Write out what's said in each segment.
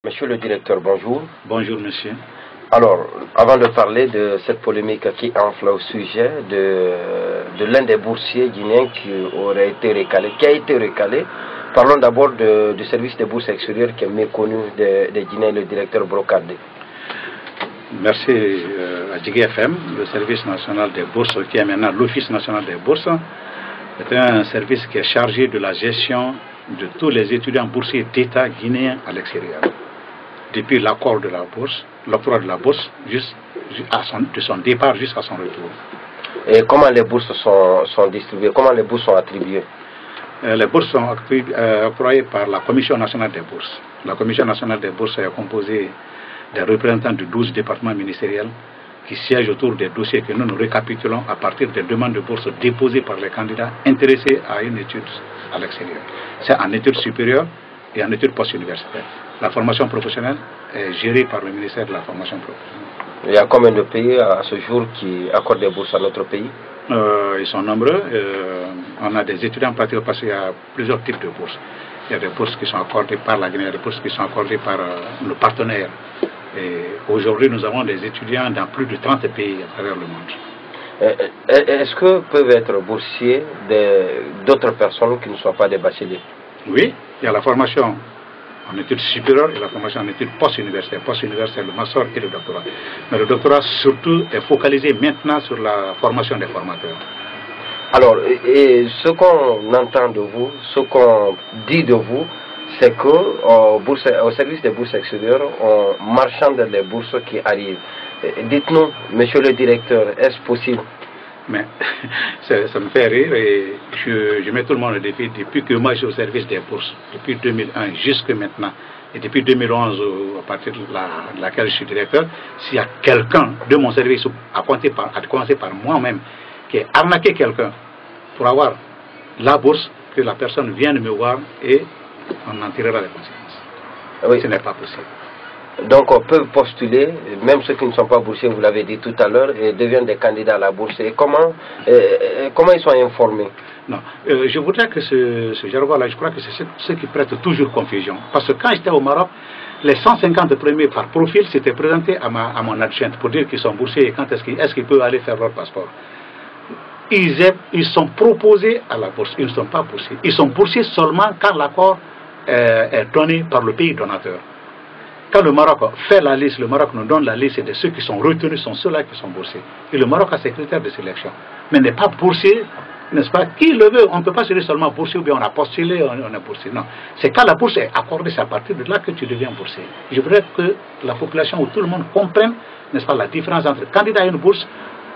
Monsieur le directeur, bonjour. Bonjour, monsieur. Alors, avant de parler de cette polémique qui enfle au sujet de l'un des boursiers guinéens qui a été recalé, parlons d'abord du service des bourses extérieures qui est méconnu des Guinéens, le directeur Brocardé. Merci à Djigui FM, le service national des bourses, qui est maintenant l'Office national des bourses. C'est un service qui est chargé de la gestion de tous les étudiants boursiers d'État guinéens à l'extérieur. Depuis l'accord de la bourse, l'octroi de la bourse, de son départ jusqu'à son retour. Et comment les bourses sont distribuées? Comment les bourses sont attribuées? Les bourses sont octroyées par la Commission nationale des bourses. La Commission nationale des bourses est composée des représentants de 12 départements ministériels qui siègent autour des dossiers que nous récapitulons à partir des demandes de bourse déposées par les candidats intéressés à une étude à l'extérieur. C'est en études supérieures et en études post-universitaires. La formation professionnelle est gérée par le ministère de la formation professionnelle. Il y a combien de pays à ce jour qui accordent des bourses à notre pays? Ils sont nombreux. On a des étudiants pratiquement parce qu'il y a plusieurs types de bourses. Il y a des bourses qui sont accordées par la Guinée, des bourses qui sont accordées par nos partenaires. Et aujourd'hui, nous avons des étudiants dans plus de 30 pays à travers le monde. Est-ce que peuvent être boursiers d'autres personnes qui ne soient pas des bacheliers? Oui, il y a la formation en études supérieures et la formation en études post-universitaires. Post-universitaire, le master et le doctorat. Mais le doctorat surtout est focalisé maintenant sur la formation des formateurs. Alors, et ce qu'on entend de vous, ce qu'on dit de vous, c'est qu'au service des bourses extérieures, on marchande les bourses qui arrivent. Dites-nous, monsieur le directeur, est-ce possible? Mais ça me fait rire et je mets tout le monde au défi depuis que moi je suis au service des bourses, depuis 2001 jusque maintenant, et depuis 2011 à partir de laquelle je suis directeur, s'il y a quelqu'un de mon service, à commencer par moi-même, qui a arnaqué quelqu'un pour avoir la bourse, que la personne vienne me voir et on en tirera les conséquences. Oui. Ce n'est pas possible. Donc on peut postuler, même ceux qui ne sont pas boursiers, vous l'avez dit tout à l'heure, et deviennent des candidats à la bourse. Et comment ils sont informés? Non, je voudrais que ce jargon-là, je crois que c'est ce qui prête toujours confusion. Parce que quand j'étais au Maroc, les 150 premiers par profil s'étaient présentés à mon adjointe pour dire qu'ils sont boursiers et quand est-ce qu'ils peuvent aller faire leur passeport. Ils sont proposés à la bourse, ils ne sont pas boursiers. Ils sont boursiers seulement quand l'accord est donné par le pays donateur. Quand le Maroc fait la liste, le Maroc nous donne la liste de ceux qui sont retenus, sont ceux-là qui sont boursiers. Et le Maroc a ses critères de sélection. Mais n'est pas boursier, n'est-ce pas? Qui le veut? On ne peut pas se dire seulement boursier ou bien on a postulé, on est boursier. Non. C'est quand la bourse est accordée, c'est à partir de là que tu deviens boursier. Je voudrais que la population ou tout le monde comprenne, n'est-ce pas, la différence entre candidat à une bourse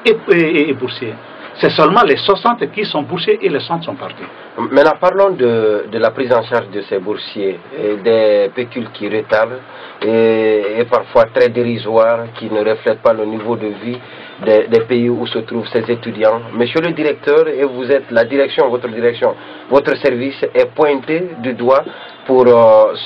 et boursier. C'est seulement les 60 qui sont boursiers et les 100 sont partis. Maintenant, parlons de la prise en charge de ces boursiers, et des pécules qui retardent et parfois très dérisoires, qui ne reflètent pas le niveau de vie des pays où se trouvent ces étudiants. Monsieur le directeur, et vous êtes la direction, votre service est pointé du doigt pour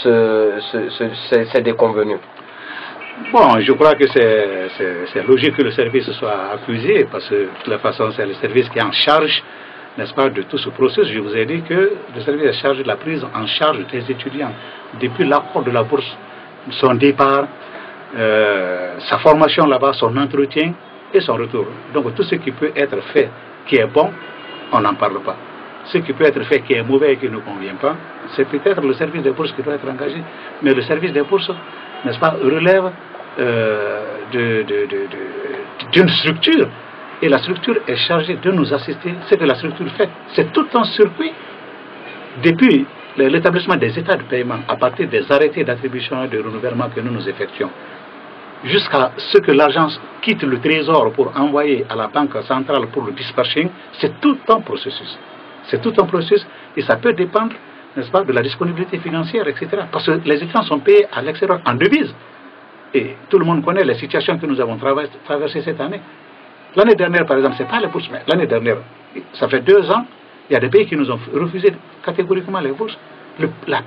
ces déconvenus. Bon, je crois que c'est logique que le service soit accusé, parce que de toute façon, c'est le service qui est en charge, n'est-ce pas, de tout ce processus. Je vous ai dit que le service est chargé de la prise en charge des étudiants. Depuis l'accord de la bourse, son départ, sa formation là-bas, son entretien et son retour. Donc tout ce qui peut être fait, qui est bon, on n'en parle pas. Ce qui peut être fait qui est mauvais et qui ne convient pas, c'est peut-être le service des bourses qui doit être engagé. Mais le service des bourses, n'est-ce pas, relève d'une structure. Et la structure est chargée de nous assister. Ce que la structure fait, c'est tout un circuit depuis l'établissement des états de paiement, à partir des arrêtés d'attribution et de renouvellement que nous effectuons, jusqu'à ce que l'argent quitte le trésor pour envoyer à la banque centrale pour le dispatching. C'est tout un processus. C'est tout un processus et ça peut dépendre, n'est-ce pas, de la disponibilité financière, etc. Parce que les étudiants sont payés à l'extérieur en devise. Et tout le monde connaît les situations que nous avons traversées cette année. L'année dernière, par exemple, ce n'est pas les bourses, mais l'année dernière, ça fait 2 ans, il y a des pays qui nous ont refusé catégoriquement les bourses. La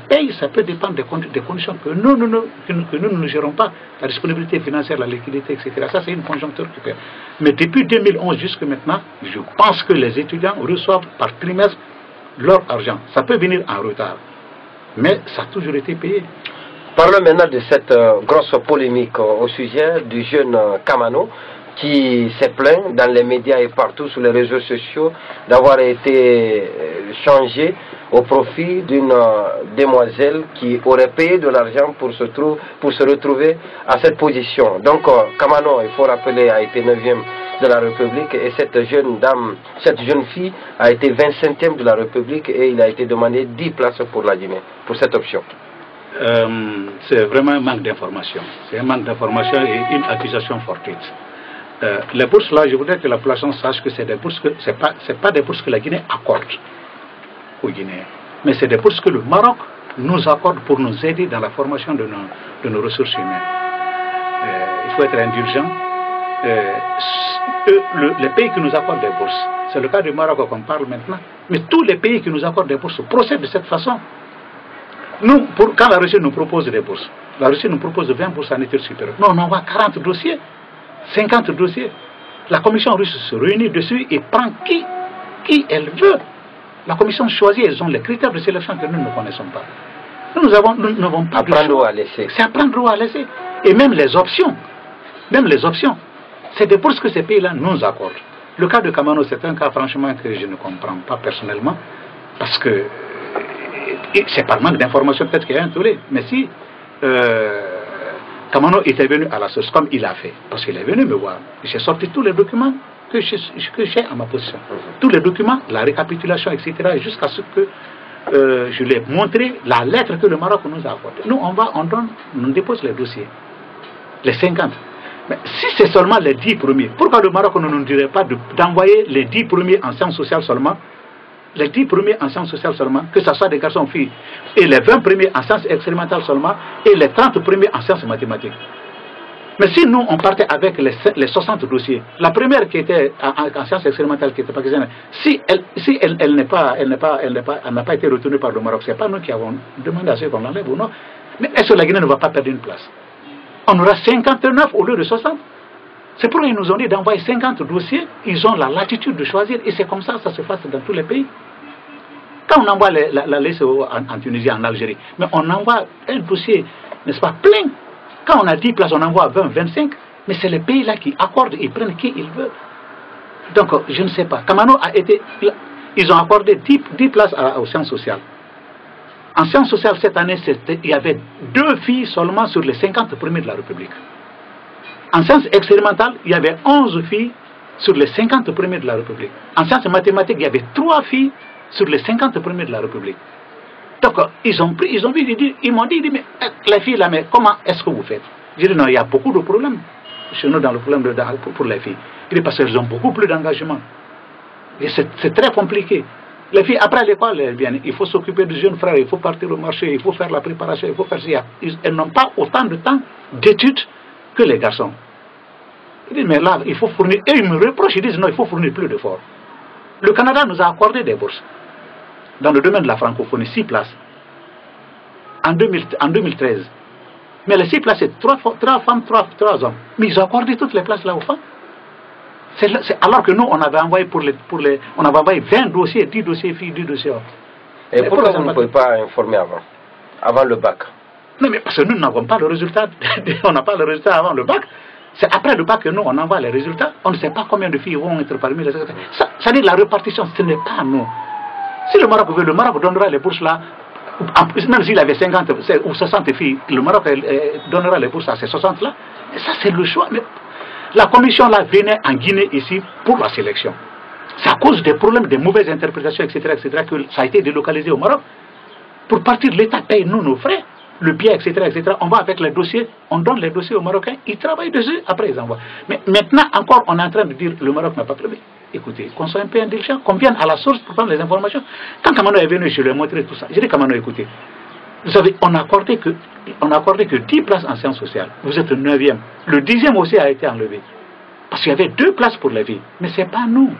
paye, ça peut dépendre des conditions que nous ne gérons pas. La disponibilité financière, la liquidité, etc. Ça, c'est une conjoncture qui fait. Mais depuis 2011 jusqu'à maintenant, je pense que les étudiants reçoivent par trimestre leur argent. Ça peut venir en retard, mais ça a toujours été payé. Parlons maintenant de cette grosse polémique au sujet du jeune Kamano qui s'est plaint dans les médias et partout sur les réseaux sociaux d'avoir été changé au profit d'une demoiselle qui aurait payé de l'argent pour se retrouver à cette position. Donc Kamano, il faut rappeler, a été 9e de la République et cette jeune fille a été 25e de la République et il a été demandé 10 places pour la Guinée, pour cette option. C'est vraiment un manque d'information. C'est un manque d'information et une accusation fortuite. Les bourses là, je voudrais que la population sache que c'est des bourses que c'est pas des bourses que la Guinée accorde aux Guinéens, mais c'est des bourses que le Maroc nous accorde pour nous aider dans la formation de nos ressources humaines. Il faut être indulgent. Les pays qui nous accordent des bourses, c'est le cas du Maroc qu'on parle maintenant, mais tous les pays qui nous accordent des bourses procèdent de cette façon. Nous, quand la Russie nous propose des bourses, la Russie nous propose 20 bourses en études supérieures. Nous, on envoie 40 dossiers, 50 dossiers. La commission russe se réunit dessus et prend qui elle veut. La commission choisit, ils ont les critères de sélection que nous ne connaissons pas. Nous n'avons pas de choix. C'est à prendre ou à laisser. Et même les options, c'est des bourses que ces pays-là nous accordent. Le cas de Kamano, c'est un cas franchement que je ne comprends pas personnellement, parce que c'est par manque d'information peut-être qu'il y a un tollé. Mais si Kamano était venu à la source comme il a fait, parce qu'il est venu me voir, j'ai sorti tous les documents que j'ai à ma position. Tous les documents, la récapitulation, etc. Jusqu'à ce que je lui ai montré la lettre que le Maroc nous a accordée. Nous, on dépose les dossiers, les 50. Mais si c'est seulement les 10 premiers, pourquoi le Maroc ne nous dirait pas d'envoyer les 10 premiers en sciences sociales seulement, les 10 premiers en sciences sociales seulement, que ce soit des garçons ou filles, et les 20 premiers en sciences expérimentales seulement, et les 30 premiers en sciences mathématiques. Mais si nous, on partait avec les 60 dossiers, la première qui était en sciences expérimentales, qui était pakistanaise, si elle n'a pas été retenue par le Maroc, ce n'est pas nous qui avons demandé à ce qu'on l'enlève ou non. Mais est-ce que la Guinée ne va pas perdre une place? On aura 59 au lieu de 60. C'est pourquoi ils nous ont dit d'envoyer 50 dossiers. Ils ont la latitude de choisir et c'est comme ça que ça se passe dans tous les pays. Quand on envoie la liste en Tunisie, en Algérie, mais on envoie un dossier, n'est-ce pas, plein. Quand on a 10 places, on envoie 20, 25. Mais c'est les pays-là qui accordent, ils prennent qui ils veulent. Donc, je ne sais pas. Kamano a été... Ils ont accordé 10 places aux sciences sociales. En sciences sociales, cette année, il y avait 2 filles seulement sur les 50 premiers de la République. En sciences expérimentales, il y avait 11 filles sur les 50 premiers de la République. En sciences mathématiques, il y avait 3 filles sur les 50 premiers de la République. Donc, ils m'ont dit, mais les filles là, mais comment est-ce que vous faites? J'ai dit, non, il y a beaucoup de problèmes chez nous dans le problème pour les filles. Il dit, parce qu'elles ont beaucoup plus d'engagement. Et c'est très compliqué. Les filles, après l'école, elles viennent. Il faut s'occuper du jeune frère, il faut partir au marché, il faut faire la préparation, il faut faire ça. Elles n'ont pas autant de temps d'études que les garçons. Il dit, mais là, il faut fournir. Et ils me reprochent, ils disent, non, il faut fournir plus d'efforts. Le Canada nous a accordé des bourses. Dans le domaine de la francophonie, 6 places. En 2013. Mais les 6 places, c'est 3 femmes, 3 hommes. Mais ils ont accordé toutes les places là aux femmes. Alors que nous, on avait envoyé on avait envoyé 20 dossiers, 10 dossiers filles, 10 dossiers hommes. Et pourquoi vous ne pouvez pas informer avant le bac? Non, mais parce que nous n'avons pas le résultat. On n'a pas le résultat avant le bac. C'est après le bac que nous, on envoie les résultats. On ne sait pas combien de filles vont être parmi les secrétaires. Ça dit la répartition, ce n'est pas nous. Si le Maroc veut, le Maroc donnera les bourses là. En plus, même s'il avait 50 ou 60 filles, le Maroc donnera les bourses à ces 60 là. Et ça, c'est le choix. Mais la commission là venait en Guinée ici pour la sélection. C'est à cause des problèmes, des mauvaises interprétations, etc., que ça a été délocalisé au Maroc. Pour partir, l'État paye nous nos frais, le billet, etc., On va avec les dossiers, on donne les dossiers aux Marocains, ils travaillent dessus, après ils envoient. Mais maintenant encore, on est en train de dire le Maroc n'a pas prévu. Écoutez, qu'on soit un peu indulgent, qu'on vienne à la source pour prendre les informations. Quand Kamano est venu, je lui ai montré tout ça. J'ai dit, Kamano, écoutez, vous savez, on n'a accordé que 10 places en sciences sociales. Vous êtes le 9e. Le 10e aussi a été enlevé. Parce qu'il y avait 2 places pour les filles. Mais ce n'est pas nous.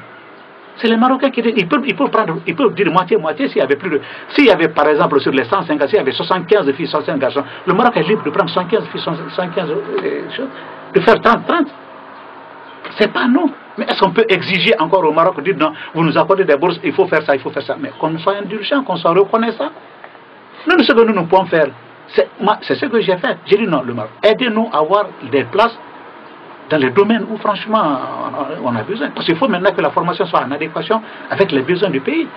C'est les Marocains qui disent, ils peuvent dire moitié-moitié s'il y avait plus de... S'il y avait, par exemple, sur les 150, s'il y avait 75 filles, 65 garçons, le Maroc est libre de prendre 115 filles, 115 choses, de faire 30-30. C'est pas nous. Mais est-ce qu'on peut exiger encore au Maroc, dire non, vous nous accordez des bourses, il faut faire ça, il faut faire ça. Mais qu'on soit indulgent, qu'on soit reconnaissant. Nous, ce que nous pouvons faire, C'est ce que j'ai fait. J'ai dit non, le Maroc, aidez-nous à avoir des places dans les domaines où franchement on a besoin. Parce qu'il faut maintenant que la formation soit en adéquation avec les besoins du pays.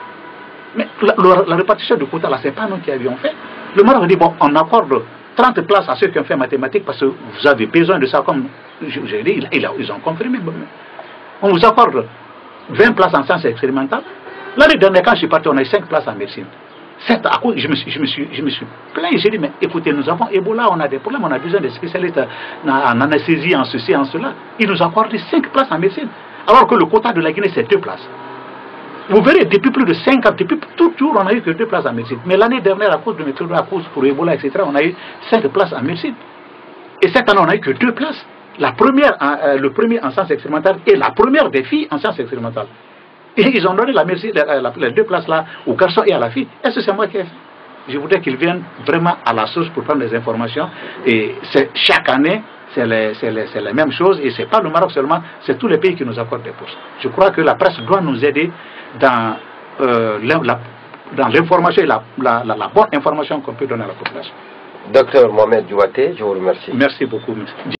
Mais la répartition du quota, là, ce n'est pas nous qui avions fait. Le Maroc dit, bon, on accorde 30 places à ceux qui ont fait mathématiques parce que vous avez besoin de ça, comme j'ai dit, ils ont confirmé. On vous accorde 20 places en sciences expérimentales. L'année dernière, quand je suis parti, on a eu 5 places en médecine. Je me suis plaint, j'ai dit, mais écoutez, nous avons Ebola, on a des problèmes, on a besoin de spécialistes en anesthésie, en ceci, en cela. Ils nous accordent 5 places en médecine. Alors que le quota de la Guinée, c'est 2 places. Vous verrez, depuis plus de 5 ans, depuis toujours, on n'a eu que 2 places en médecine. Mais l'année dernière, à cause de méthode, à cause pour Ebola, etc., on a eu 5 places en médecine. Et cette année, on n'a eu que 2 places. La première, le premier en sciences expérimentales et la première des filles en sciences expérimentales. Et ils ont donné la médecine, les 2 places là aux garçons et à la fille. Est-ce que c'est moi qui ai fait? Je voudrais qu'ils viennent vraiment à la source pour prendre les informations. Et chaque année, c'est la même chose. Et ce n'est pas le Maroc seulement, c'est tous les pays qui nous accordent des bourses. Je crois que la presse doit nous aider dans l'information et la bonne information qu'on peut donner à la population. Docteur Mohamed Diouaté, je vous remercie. Merci beaucoup. Merci.